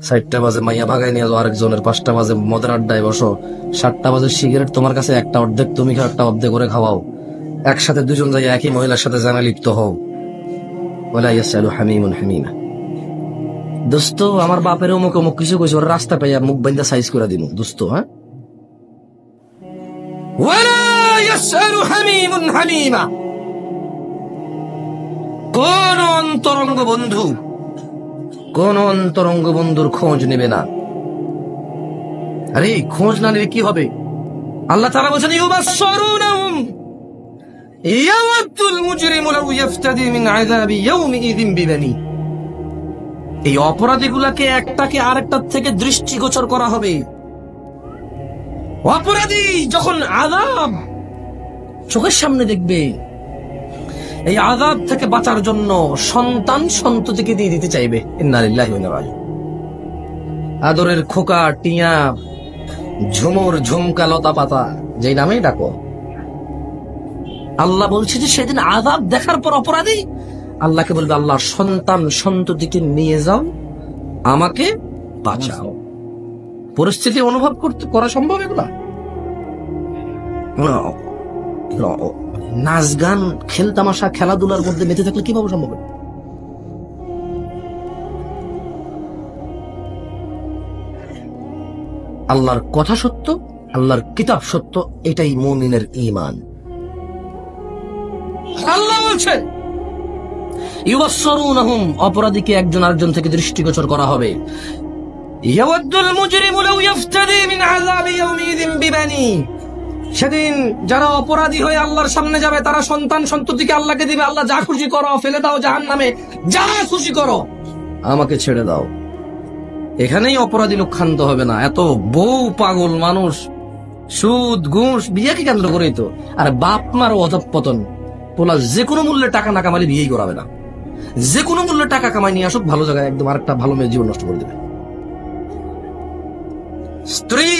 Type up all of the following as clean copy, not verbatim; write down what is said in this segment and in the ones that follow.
4টা বাজে মাইয়া ভাগাই নিয়ে যাও আরেকজনের, 5টা বাজে মদের আড্ডায় বসো, 7টা বাজে সিগারেট তোমার কাছে একটা অর্ধেক, তুমি খাও একটা অর্ধেক করে খাওয়াও, একসাথে দুজন যাই একই মহিলার সাথে জানা লিপ্ত হও। ওয়ালা ইয়াসআলু হামিমুন হামিমা। দোস্ত আমার বাপের অমুক অমুক কিছু কইছে, ওর রাস্তা পাইয়া মুখ বাইন্দা সাইজ করে দিন দোস্ত। হ্যাঁ, ওয়ালা ইয়াসআলু হামিমুন হামিমা। কোন অন্তরঙ্গ বন্ধু কোন অন্তরঙ্গ বন্ধুর খোঁজ নেবে না। আরে খোঁজ না নিলে কি হবে? আল্লাহ তাআলা বলেছেন ইউবাসসিরুনহুম ইয়াওয়াদুল মুজরিমু লাউ ইফতাদি মিন আযাবি ইয়াউমিযিন বিবানি। এই অপরাধীগুলোকে একটাকে আরেকটার থেকে দৃষ্টিগোচর করা হবে। অপরাধী যখন আযাব চোখের সামনে দেখবে, এই আযাব থেকে বাঁচার জন্য সন্তান সন্ততিকে দিয়ে দিতে চাইবে। ইন্না লিল্লাহি ওয়া ইন্না ইলাইহি রাজিউন। আদরের খোকা, টিয়া, ঝুমুর, ঝুমকা, লতা পাতা, যেই নামেই ডাকো, আল্লাহ বলছে যে সেদিন আযাব দেখার পর অপরাধী আল্লাহকে বলবে, আল্লাহ সন্তান সন্ততিকে নিয়ে যাও, আমাকে বাঁচাও। পরিস্থিতি অনুভব করা সম্ভব এগুলা? নাচ গান, খেলতামাশা, খেলাধুলার মধ্যে মেতে থাকলে কিভাবে সম্ভব? আল্লাহর কথা সত্য, আল্লাহর কিতাব সত্য, এটাই মুমিনের ঈমান। আল্লাহ বলছে ইউবাসসিরুনহুম, অপরাধীকে একজন আরেকজন থেকে দৃষ্টিগোচর করা হবে। ইয়াওয়াদুল মুজরিমু লাউ ইফতাদি মিন আযাবি ইয়াউমিযিন বিবানি। সেদিন যারা অপরাধী হয়ে আল্লাহর সামনে যাবে, তারা সন্তান সন্ততিকে আল্লাহকে দিবে, আল্লাহ যা খুশি করো, ফেলে দাও জাহান্নামে, যা খুশি করো, আমাকে ছেড়ে দাও। এখানেই অপরাধী লোক ক্ষান্ত হবে না। এত বউ পাগল মানুষ, সুদ ঘুষ বিয়েকে কেন্দ্র করেই তো। আর বাপ মার অধঃপতন, পোলা যে কোনো মূল্যে টাকা না কামালে বিয়েই করাবে না। যে কোনো মূল্যে টাকা কামাই নিয়ে আসুক ভালো জায়গায়, একদম আরেকটা ভালো মেয়ে জীবন নষ্ট করে দেবে। স্ত্রী,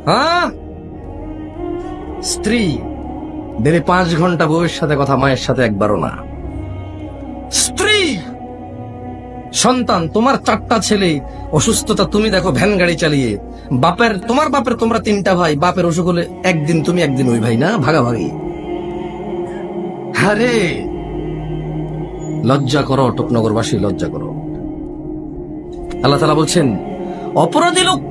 হ্যাঁ স্ত্রী দেবে 5 ঘন্টা বউয়ের সাথে কথা, মায়ের সাথে একবারও না। স্ত্রী, সন্তান, তোমার 4টা ছেলে, অসুস্থতা তুমি দেখো ভ্যান গাড়ি চালিয়ে, তোমার বাপের তোমরা 3টা ভাই, বাপের অসুখ হলে একদিন তুমি একদিন ওই ভাই, না ভাগাভাগি। আরে লজ্জা করো টুকনগরবাসী, লজ্জা করো। আল্লাহ তাআলা বলছেন অপরাধী লোক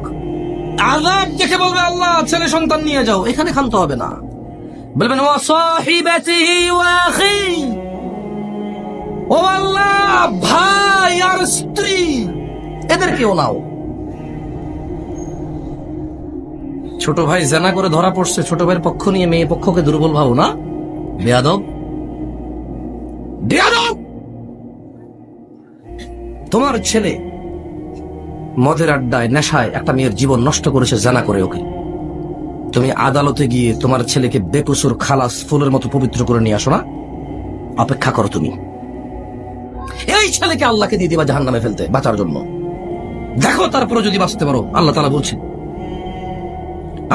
আযাব দেখে বলবে, আল্লাহ ছেলে সন্তান নিয়ে যাও। এখানে ক্ষান্ত হবে না, বলবেন ওয়া সাহিবাতিহি ওয়া আখি, ও আল্লাহ ভাই আর স্ত্রী এদেরকেও নাও। ছোট ভাই জেনা করে ধরা পড়ছে, ছোট ভাইয়ের পক্ষ নিয়ে মেয়ে পক্ষকে দুর্বল ভাবো না, বেয়াদব। তোমার ছেলে মদের আড্ডায় নেশায় একটা মেয়ের জীবন নষ্ট করেছে জেনা করে, ওকে তুমি আদালতে গিয়ে তোমার ছেলেকে বেকসুর খালাস ফুলের মতো পবিত্র করে নিয়ে আসো না? অপেক্ষা করো তুমি। এই ছেলেকে আল্লাহকে দিয়ে দিবা জাহান্নামে ফেলতে বাঁচার জন্য। দেখো তারপরে যদি বাঁচতে পারো। আল্লাহ তাআলা বলছেন,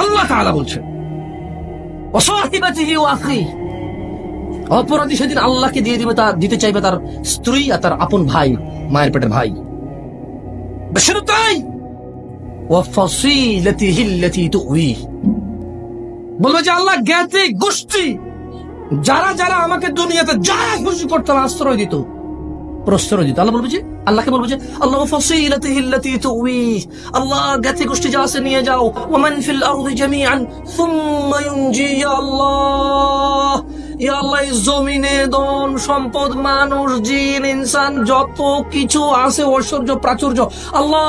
আল্লাহ তাআলা বলছেন ওয়া সাহিবাতিহি ওয়া আখি, অপরাধী সেদিন আল্লাহকে দিয়ে দিবে, তা দিতে চাইবে তার স্ত্রী আর তার আপন ভাই, মায়ের পেটের ভাই। শুধু তাই, ওয়া ফাসিলাতিহি আল্লাতী তুউই, বলবে যে আল্লাহ জ্ঞাতি গোষ্ঠী যারা যারা আমাকে দুনিয়াতে যা খুশি করতাম আশ্রয় দিত, প্রশ্রয় দিত, আল্লাহ বলবে যে, আল্লাহকে বলবে যে আল্লাহ ফাসিলাতিহি আল্লাতী তুউই, আল্লাহ জ্ঞাতি গোষ্ঠী যা আছে নিয়ে যাও। ওয়া মান ফিল আরদি জামিআন সুম্মা ইউনজি, আল্লাহ ইয়া আল্লাহ জমিনে ধন সম্পদ, মানুষ, জিন, ইনসান যত কিছু আছে, ঐশ্বর্য প্রাচুর্য, আল্লাহ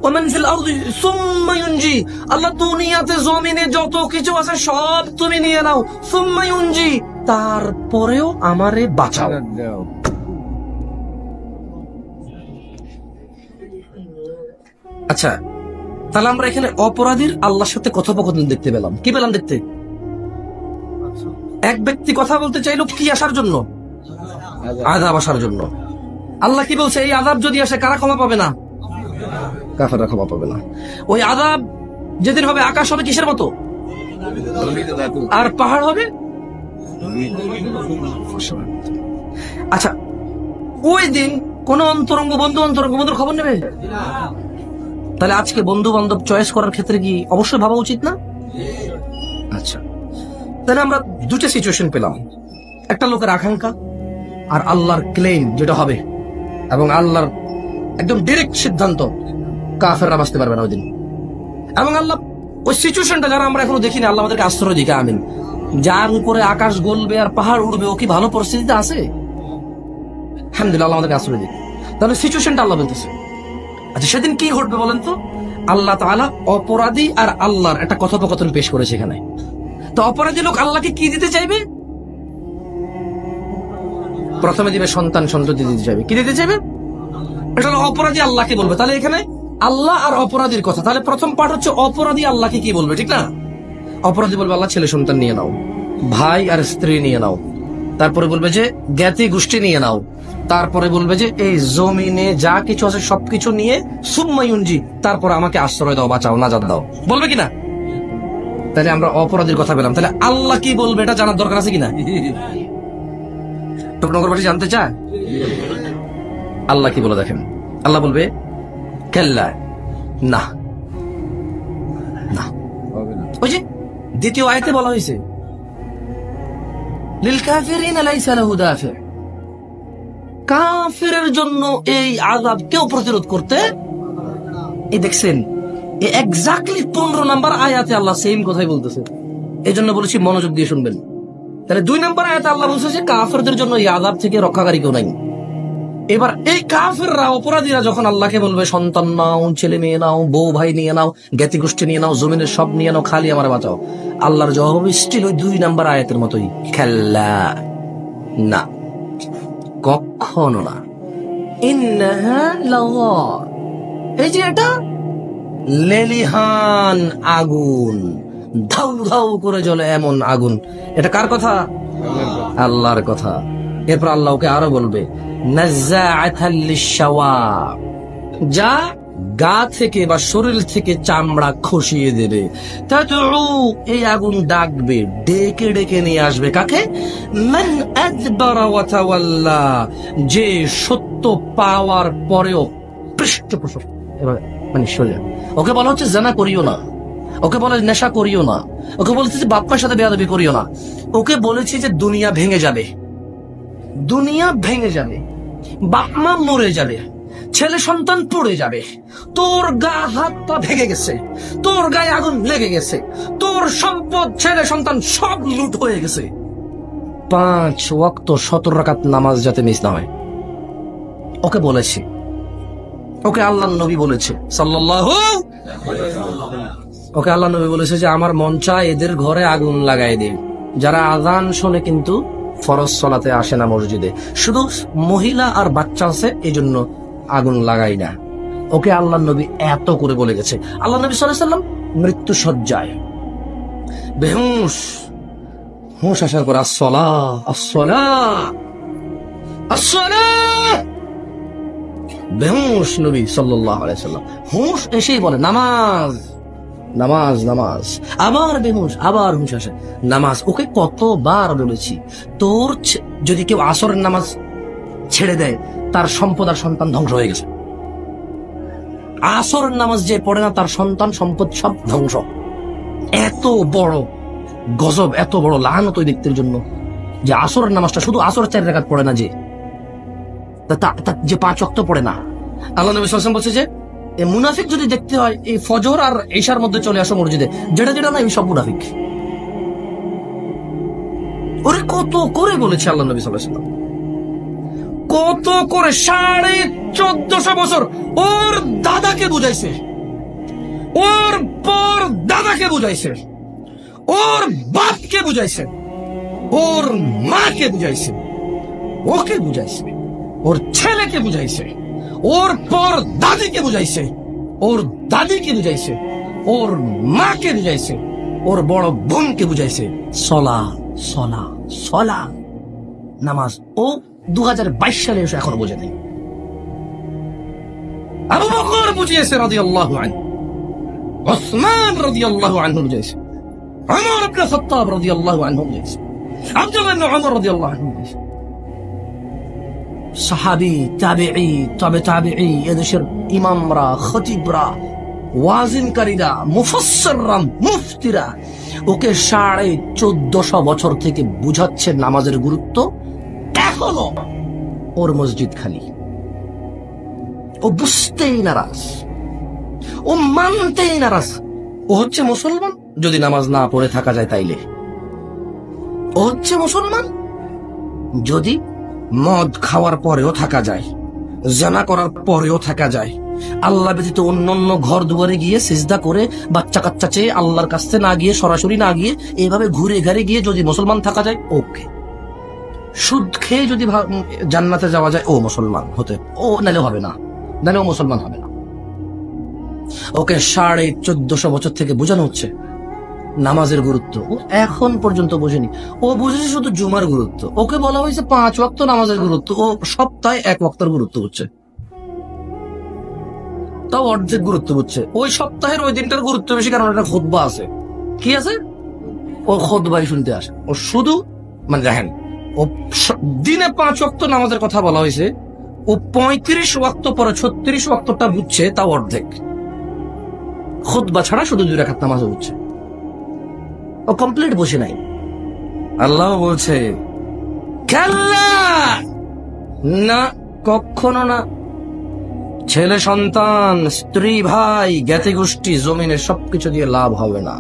ওমান ফিল আরদি সুম্মা ইউনজি, আল্লাহ দুনিয়াতে জমিনে যত কিছু আছে সব তুমি নিয়ে নাও। সুম্মা ইউনজি, তারপরেও আমারে বাঁচাও। আচ্ছা, তাহলে আমরা এখানে অপরাধীর আল্লাহর সাথে কথোপকথন দেখতে পেলাম। কি পেলাম দেখতে? এক ব্যক্তি কথা বলতে চাইলো কি আসার জন্য? আযাব আসার জন্য। আল্লাহ কি বলছে? এই আযাব যদি আসে কারা ক্ষমা পাবে না? কাফেররা ক্ষমা পাবে না। ওই আযাব যেদিন হবে, আকাশ হবে কিসের মতো আর পাহাড় হবে। আচ্ছা, ওই দিন কোন অন্তরঙ্গ বন্ধুর খবর নেবে? তাহলে আজকে বন্ধু বান্ধব চয়েস করার ক্ষেত্রে কি অবশ্যই ভাবা উচিত না? আচ্ছা, তাহলে আমরা দুটো সিচুয়েশন পেলাম, একটা লোকের আকাঙ্ক্ষা আর আল্লাহর ক্লেম যেটা হবে, এবং আল্লাহর একদম ডিরেক্ট সিদ্ধান্ত, কাফেররা বাঁচতে পারবে না ওই দিন। এবং আল্লাহ ওই সিচুয়েশনটা যারা আমরা এখনো দেখিনি, আল্লাহ আমাদেরকে আশ্রয় দিকে আমিন। যার উপরে আকাশ গলবে আর পাহাড় উড়বে, ও কি ভালো পরিস্থিতিতে আছে? আলহামদুলিল্লাহ, আল্লাহ আমাদেরকে আশ্রয় দিক। তাহলে সিচুয়েশনটা আল্লাহ বলতেছে। আচ্ছা, সেদিন কি ঘটবে বলেন তো? আল্লাহ তাআলা অপরাধী আর আল্লাহর একটা কথোপকথন পেশ করেছে এখানে। তো অপরাধী লোক আল্লাহকে কি দিতে চাইবে? প্রথমে দিবে সন্তান সন্ততি দিতে চাইবে। কি দিতে চাইবে? এটা হলো অপরাধী আল্লাহকে বলবে। তাহলে এখানে আল্লাহ আর অপরাধীর কথা। তাহলে প্রথম পার্ট হচ্ছে অপরাধী আল্লাহকে কি বলবে, ঠিক না? অপরাধী বলবে আল্লাহ ছেলে সন্তান নিয়ে নাও, ভাই আর স্ত্রী নিয়ে নাও। তারপরে বলবে যে জ্ঞাতি গোষ্ঠী নিয়ে নাও। তারপরে বলবে যে এই জমিনে যা কিছু আছে সবকিছু নিয়ে সুম্মায়ুনজি, তারপর আমাকে আশ্রয় দাও, বাঁচাও, নাজাত দাও। বলবে কিনা? তাহলে আমরা অপরাধীর কথা পেলাম। তাহলে আল্লাহ কি বলবে এটা জানার দরকার আছে কিনা? টুকনগরবাসী জানতে চায় আল্লাহ কি বলে? দেখেন, আল্লাহ বলবে কাল্লা, না না। ওই যে দ্বিতীয় আয়াতে বলা হয়েছে লিল কাফিরিনা লাইসা লাহু দাফি, কাফিরের জন্য এই আযাব কেউ প্রতিরোধ করতে। এই দেখছেন, এক্স্যাক্টলি 15 নম্বর আয়াতে আল্লাহ সেম কথাই বলতেছে। এই জন্য বলেছি মনোযোগ দিয়ে শুনবেন। তাহলে 2 নম্বর আয়াতে আল্লাহ বলছে যে কাফেরদের জন্য এই আযাব থেকে রক্ষাকারী কেউ নাই। এবার এই কাফেররা, অপরাধীরা যখন আল্লাহকে বলবে সন্তান নাও, ছেলে মেয়ে নাও, বউ ভাই নিয়ে নাও, জ্ঞাতি গোষ্ঠী নিয়ে নাও, জমিনের সব নিয়ে নাও, খালি আমার বাঁচাও, আল্লাহর জবাব স্টিল ওই 2 নম্বর আয়াতের মতোই, কাল্লা, না, কখনো না। ইন্নাহা লাযা, এই যে এটা লেলিহান আগুন, ধাউ ধাউ করে জ্বলে এমন আগুন। এটা কার কথা? আল্লাহর কথা। এরপর আল্লাহ ওকে আরো বলবে নাযাআতাল লিশাওয়া, যা গা থেকে বা শরীর থেকে চামড়া খসিয়ে দেবে। তাদউ, এই আগুন ডাকবে, ডেকে ডেকে নিয়ে আসবে কাকে? মান আদবারা ওয়া তাওয়াল্লা, যে সত্য পাওয়ার পরেও পৃষ্ঠপোষক, মানে সরে। ওকে বলা হচ্ছে জানা করিও না, ওকে বলে নেশা করিও না, ওকে বলছে যে বাপ মার সাথে বেয়াদবি করিও না, ওকে বলেছে যে দুনিয়া ভেঙে যাবে, দুনিয়া ভেঙে যাবে, বাপ মা মরে যাবে, ছেলে সন্তান পড়ে যাবে, তোর গা হাত পা ভেঙে গেছে, তোর গায়ে আগুন লেগে গেছে, তোর সম্পদ ছেলে সন্তান সব লুট হয়ে গেছে। 5 ওয়াক্ত 17 রাকাত নামাজ যাতে মিস না হয়, ওকে বলেছে, ওকে আল্লাহর নবী বলেছে সাল্লাল্লাহু, ওকে আল্লাহর নবী বলেছে যে আমার মন চায় এদের ঘরে আগুন লাগাই দে, যারা আযান শোনে কিন্তু ফরজ সালাতে আসে না মসজিদে, শুধু মহিলা আর বাচ্চা আছে, এই জন্য আগুন লাগাই না। ওকে আল্লাহর নবী এত করে বলে গেছে। আল্লাহ নবী সাল্লাল্লাহু আলাইহি ওয়াসাল্লাম মৃত্যু সজ্জায় বেহুশ, হুঁশ আসার পর আসসালাহ আসসালাহ আসসালাহ, বেহুশ নবী সাল্লাল্লাহু আলাইহি ওয়াসাল্লাম হুঁশ এসেই বলে নামাজ নামাজ নামাজ, আবার বেহুশ, আবার হুঁশ আসে, নামাজ। ওকে কতবার বলেছি, তোর যদি কেউ আসরের নামাজ ছেড়ে দেয় তার সম্পদ আর সন্তান ধ্বংস হয়ে গেছে। আসরের নামাজ যে পড়ে না তার সন্তান সম্পদ সব ধ্বংস। এত বড় গজব, এত বড় লানত ওই ব্যক্তির জন্য যে আসরের নামাজটা শুধু আসর 4 রাকাত পড়ে না, যে যে 5 ওয়াক্ত পড়ে না। আল্লাহ নবী সাল্লাল্লাহু আলাইহি ওয়াসাল্লাম বলছে যে এই মুনাফিক যদি দেখতে হয় এই ফজর আর ঈশার মধ্যে চলে আসো মসজিদে, যেটা যেটা না এই সব মুনাফিক। ওরে কত করে বলেছে আল্লাহ নবী সাল্লাল্লাহু আলাইহি ওয়াসাল্লাম, কত করে 1450 বছর ওর দাদাকে বুঝাইছে, ওর পর দাদাকে বুঝাইছে, ওর বাপকে বুঝাইছে, ওর মাকে বুঝাইছে, ওকে বুঝাইছে, ওর ছেলেকে বুঝাইছে, ওর পর দাদিকে বুঝাইছে, ওর দাদিকে বুঝাইছে, ওর মাকে বুঝাইছে, ওর বড় বোনকে বুঝাইছে। সলা সলা সলা নামাজ ও 2022 সালে এসে এখনো বোঝে নেই। আবু বকর বুঝিয়েছে রাদিয়াল্লাহু আনহু, উসমান রাদিয়াল্লাহু আনহু বুঝাইছে, ওমর ইবনে খাত্তাব রাদিয়াল্লাহু আনহু বুঝাইছে, আব্দুল্লাহ ইবনে ওমর রাদিয়াল্লাহু আনহু বুঝাইছে। সাহাবী, তাবেঈ, তবে তাবেঈ, এদেশের ইমামরা, খতিবরা ওয়াজিনকারীরা, মুফাসসিররা, মুফতিরা ওকে 1450 বছর থেকে বুঝাচ্ছে নামাজের গুরুত্ব, এখনো ওর মসজিদ খালি। ও বুঝতেই নারাজ, ও মানতেই নারাজ। ও হচ্ছে মুসলমান যদি নামাজ না পড়ে থাকা যায় তাইলে। ও হচ্ছে মুসলমান যদি মদ খাওয়ার পরেও থাকা যায়, জানা করার পরেও থাকা যায়, আল্লাহ ব্যতীত অন্যান্য ঘর দুয়ারে গিয়ে সিজদা করে বাচ্চা কাচ্চা চেয়ে আল্লাহর কাছে না গিয়ে, সরাসরি না গিয়ে, এভাবে ঘুরে ঘাড়ে গিয়ে যদি মুসলমান থাকা যায়, ওকে। সুদ খেয়ে যদি জান্নাতে যাওয়া যায়, ও মুসলমান হতে, ও নাইলেও হবে না, নাইলেও মুসলমান হবে না। ওকে 1450 বছর থেকে বোঝানো হচ্ছে নামাজের গুরুত্ব, ও এখন পর্যন্ত বোঝেনি। ও বুঝেছে শুধু জুমার গুরুত্ব। ওকে বলা হয়েছে 5 ওয়াক্ত নামাজের গুরুত্ব, ও সপ্তাহে 1 ওয়াক্তের গুরুত্ব হচ্ছে, তাও অর্ধেক গুরুত্ব বুঝছে। ওই সপ্তাহের ওই দিনটার গুরুত্ব বেশি, কারণ একটা খুতবা আছে। কি আছে? ও খুতবাই শুনতে আসে। ও শুধু মানে দেখেন, ও দিনে 5 ওয়াক্ত নামাজের কথা বলা হয়েছে, ও 35 ওয়াক্ত পরে 36 ওয়াক্তটা বুঝছে, তাও অর্ধেক। খুতবা ছাড়া শুধু 2 রাকাত নামাজ বুঝছে, ও কমপ্লিট বসে নাই। আল্লাহ বলছে কাল্লা, না, কখনো না। ছেলে সন্তান, স্ত্রী, ভাই, জ্ঞাতি গোষ্ঠী, জমিনে সবকিছু দিয়ে লাভ হবে না।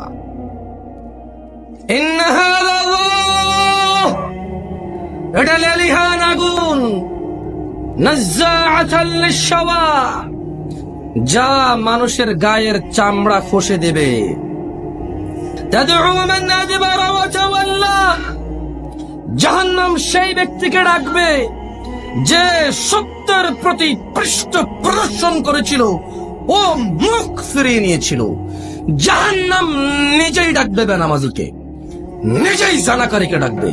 এটা লেলিহান আগুন, নাজ্জাআতাল লিশ-শাওয়া, যা মানুষের গায়ের চামড়া খসে দেবে। তাদউ মান আদবারা ওয়া তাওয়াল্লা, জাহান্নাম সেই ব্যক্তিকে ডাকবে যে সত্যের প্রতি পৃষ্ঠ প্রদর্শন করেছিল, ও মুখ ফিরিয়ে নিয়েছিল। জাহান্নাম নিজেই ডাকবে বেনামাজিকে, নিজেই জানাকারীকে ডাকবে,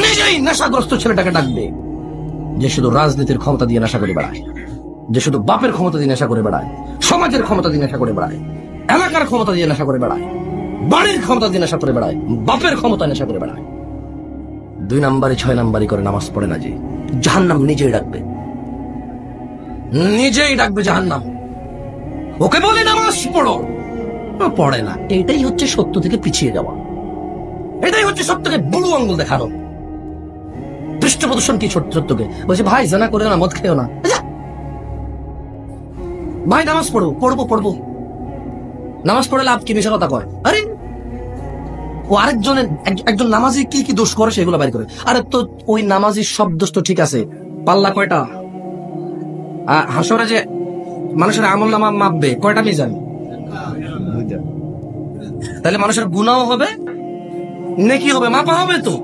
নিজেই নেশাগ্রস্ত ছেলেটাকে ডাকবে, যে শুধু রাজনীতির ক্ষমতা দিয়ে নেশা করে বেড়ায়, যে শুধু বাপের ক্ষমতা দিয়ে নেশা করে বেড়ায়, সমাজের ক্ষমতা দিয়ে নেশা করে বেড়ায়, এলাকার ক্ষমতা দিয়ে নেশা করে বেড়ায়, বাড়ির ক্ষমতা দিয়ে নেশা করে বেড়ায়, বাপের ক্ষমতা নেশা করে বেড়ায়। 2 নাম্বারে 6 নাম্বারি করে নামাজ পড়ে না, যে জাহান্নাম নিজেই ডাকবে, নিজেই ডাকবে জাহান্নাম। ওকে বলে নামাজ পড়ো, পড়ে না। এটাই হচ্ছে সত্য থেকে পিছিয়ে যাওয়া, এটাই হচ্ছে সত্যকে বুড়ো আঙ্গুল দেখানো। পৃষ্ঠ প্রদর্শন কি সত্যকে বলছে, ভাই জানা করে না, মদ খেও না, ভাই নামাজ পড়ো, পড়বো। নামাজ পড়ে লাভ কি? মিশা কথা কয়। আরে ও একজন নামাজি কি কি দোষ করে সেগুলো বাইর করে। আরে তো ওই নামাজির সব দোষ তো ঠিক আছে, পাল্লা কয়টা? হাসরে যে মানুষের আমল নামা মাপবে, কয়টা মিজান? তাহলে মানুষের গুনাহ হবে, নেকি হবে, মাপা হবে তো?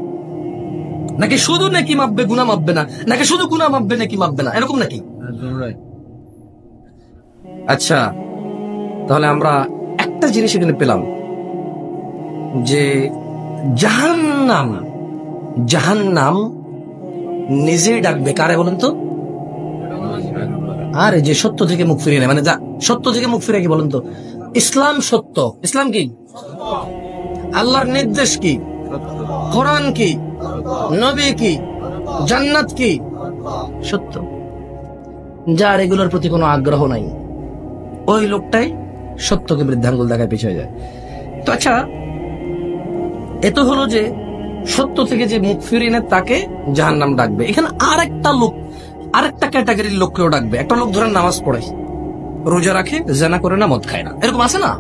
নাকি শুধু নেকি মাপবে, গুনাহ মাপবে না? নাকি শুধু গুনাহ মাপবে, নেকি মাপবে না? এরকম নাকি? আচ্ছা, তাহলে আমরা একটা জিনিস এখানে পেলাম, যে জাহান্নাম নিজেই ডাকবে কারে বলেন তো? আরে যে সত্য থেকে মুখ ফিরিয়ে নেয়, মানে যা সত্য থেকে মুখ ফিরে, কি বলেন তো? ইসলাম সত্য। ইসলাম কি? আল্লাহর নির্দেশ কি? কোরআন কি? নবী কি? জান্নাত কি? সত্য। যার এগুলোর প্রতি কোনো আগ্রহ নাই, ওই লোকটাই সত্যকে বৃদ্ধাঙ্গুল দেখায় পিছিয়ে যায়। তো আচ্ছা, এত হলো যে সত্য থেকে যে মুখ ফিরিয়ে নেয় তাকে জাহান্নাম ডাকবে। এখানে আরেকটা ক্যাটাগরির লোককেও ডাকবে। একটা লোক ধরেন নামাজ পড়ে, রোজা রাখে, জানা করে না, মদ খায় না, এরকম আছে না?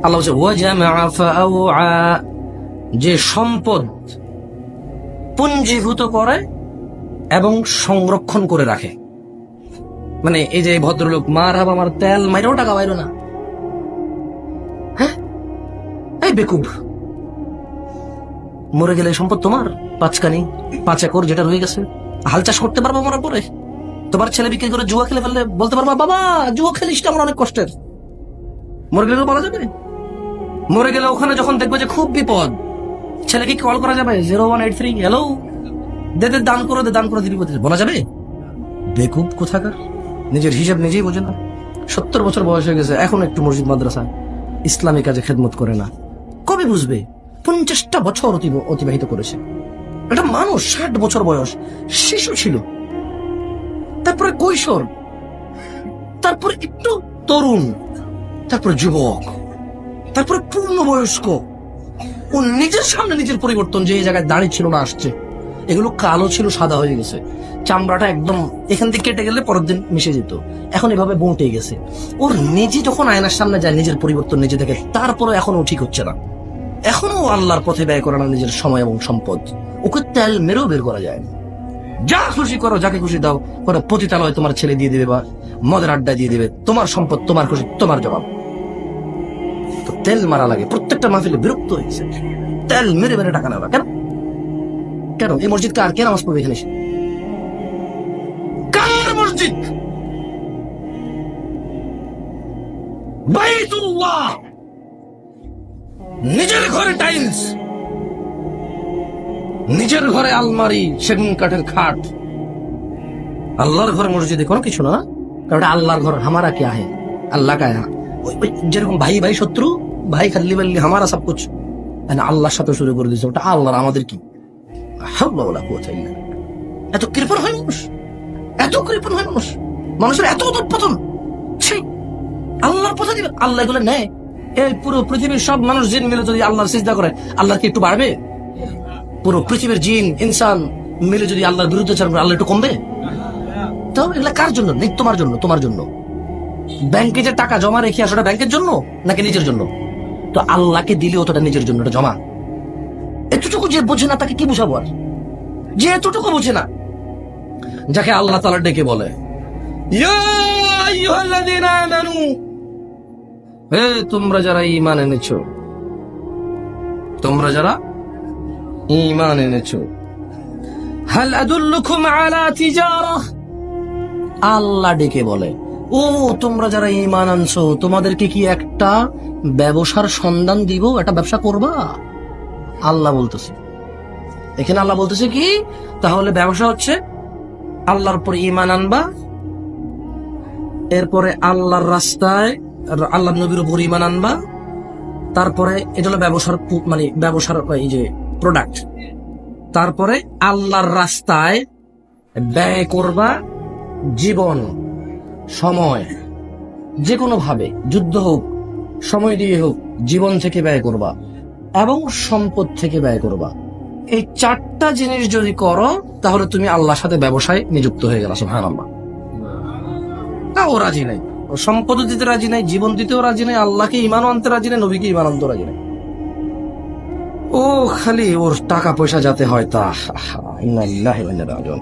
আল্লাহ বলছে ওয়াজামা ফাআউআ, যে সম্পদ পুঞ্জীভূত করে এবং সংরক্ষণ করে রাখে। মানে এই যে ভদ্রলোক, আমার তেল মাইরেও টাকা বাইরো না, হ্যাঁ, এই বেকুব, মরে গেলে সম্পদ তোমার 5 একর যেটা রয়ে গেছে, হাল চাষ করতে পারবো মরার পরে? তোমার ছেলে বিক্রি করে জুয়া খেলে ফেললে বলতে পারবা, বাবা জুয়া খেলিস, আমার অনেক কষ্টের। মরে গেলে বলা যাবে? মরে গেলে ওখানে যখন দেখবো যে খুব বিপদ, ছেলেকে কল করা যাবে, 0183 হ্যালো, দে দান করে দিবি, বলা যাবে? বেকুব কোথাকার, নিজের হিসাব নিজেই বোঝে না। 70 বছর বয়স হয়ে গেছে, এখন একটু মসজিদ মাদ্রাসা ইসলামী কাজে খেদমত করে না। কবে বুঝবে? 50টা বছর অতিবাহিত করেছে। একটা মানুষ 60 বছর বয়স, শিশু ছিল, তারপরে কৈশোর, তারপরে একটু তরুণ, তারপরে যুবক, তারপরে পূর্ণবয়স্ক। ও নিজের সামনে নিজের পরিবর্তন, যে এই জায়গায় দাঁড়িয়ে ছিল না আসছে, এগুলো কালো ছিল সাদা হয়ে গেছে, চামড়াটা একদম এখান থেকে কেটে গেলে পরের দিন মিশে যেত, এখন এভাবে বঁটে গেছে। ওর নিজে যখন আয়নার সামনে যায় নিজের পরিবর্তন নিজে দেখে, তারপরে এখনো ঠিক হচ্ছে না, এখনো আল্লাহর পথে ব্যয় করে না নিজের সময় এবং সম্পদ। ওকে তেল মেরেও বের করা যায় না। যা খুশি করো, যাকে খুশি দাও, করে পতিতালয় তোমার ছেলে দিয়ে দিবে বা মদের আড্ডা দিয়ে দিবে, তোমার সম্পদ, তোমার খুশি, তোমার জবাব। তো তেল মারা লাগে। প্রত্যেকটা মাহফিলে বিরক্ত হয়েছে, তেল মেরে মেরে টাকা নেওয়া। কেন কেন এই মসজিদ কার? কে নামাজ পড়বে এখানে? কার মসজিদ? বাইতুল্লাহ। নিজের ঘরে টাইলস, নিজের ঘরে আলমারি, সেগুন কাঠের খাট। আল্লাহর ঘরে মসজিদে কোনো কিছু না, কারণ আল্লাহর ঘর। হামারা क्या है, আল্লাহ का है। যেরকম ভাই ভাই শত্রু, ভাই খাল্লি বাল্লি হামারা সব কুছ, আল্লাহর সাথে শুরু করে দিয়েছে ওটা আল্লাহর, আমাদের কি? এত কৃপণ হয় মানুষ, এত কৃপণ হয় মানুষ, মানুষের এত উৎপাদন। আল্লাহর পথে দিবে, আল্লাহ এগুলো নেয়। এই পুরো পৃথিবীর সব মানুষ জিন মিলে যদি আল্লাহর সিজদা করে, আল্লাহ কি একটু বাড়বে? পুরো পৃথিবীর জিন ইনসান মিলে যদি আল্লাহর বিরুদ্ধে চান করে, আল্লাহ একটু কমবে? তো এগুলা কার জন্য? নেই তোমার জন্য, তোমার জন্য। ব্যাংকে যে টাকা জমা রেখে আসো, ওটা ব্যাংকের জন্য নাকি নিজের জন্য? তো আল্লাহকে দিলেও তো নিজের জন্য, ওটা জমা। এতটুকু যে বোঝে না তাকে কি বুঝাবো? আর যে এতটুকু বোঝে না, যাকে আল্লাহ তাআলা ডেকে বলে, ইয়া আইয়ুহাল্লাযীনা আমানু, হে তোমরা যারা ঈমান এনেছো, তোমরা যারা ঈমান এনেছো, হাল আদুল্লুকুম আলা তিজারাহ, আল্লাহ ডেকে বলে, ও তোমরা যারা ঈমান আনছো, তোমাদেরকে কি একটা ব্যবসার সন্ধান দিব? একটা ব্যবসা করবা? আল্লাহ বলতেছে এখানে, আল্লাহ বলতেছে কি, তাহলে ব্যবসা হচ্ছে আল্লাহর উপর ঈমান আনবা, এরপরে আল্লাহর রাস্তায় আল্লাহর নবীর উপর ঈমান আনবা, তারপরে এটা হলো ব্যবসার, মানে ব্যবসার এই যে প্রোডাক্ট। তারপরে আল্লাহর রাস্তায় ব্যয় করবা জীবন, সময়, যে কোনো ভাবে, যুদ্ধ হোক, সময় দিয়ে হোক, জীবন থেকে ব্যয় করবা এবং সম্পদ থেকে ব্যয় করবা। এই চারটা জিনিস যদি করো, তাহলে তুমি আল্লাহর সাথে ব্যবসায় নিযুক্ত হয়ে গেলা। সুবহানাল্লাহ। ও রাজি নাই, ও সম্পদ দিতে রাজি নাই, জীবন দিতেও রাজি নাই, আল্লাহকে ঈমান আনতে রাজি নাই, নবীকে ঈমান আনতে রাজি নাই। ও খালি ওর টাকা পয়সা যাতে হয় তা। ইন্না লিল্লাহি ওয়া ইন্না ইলাইহি রাজিউন।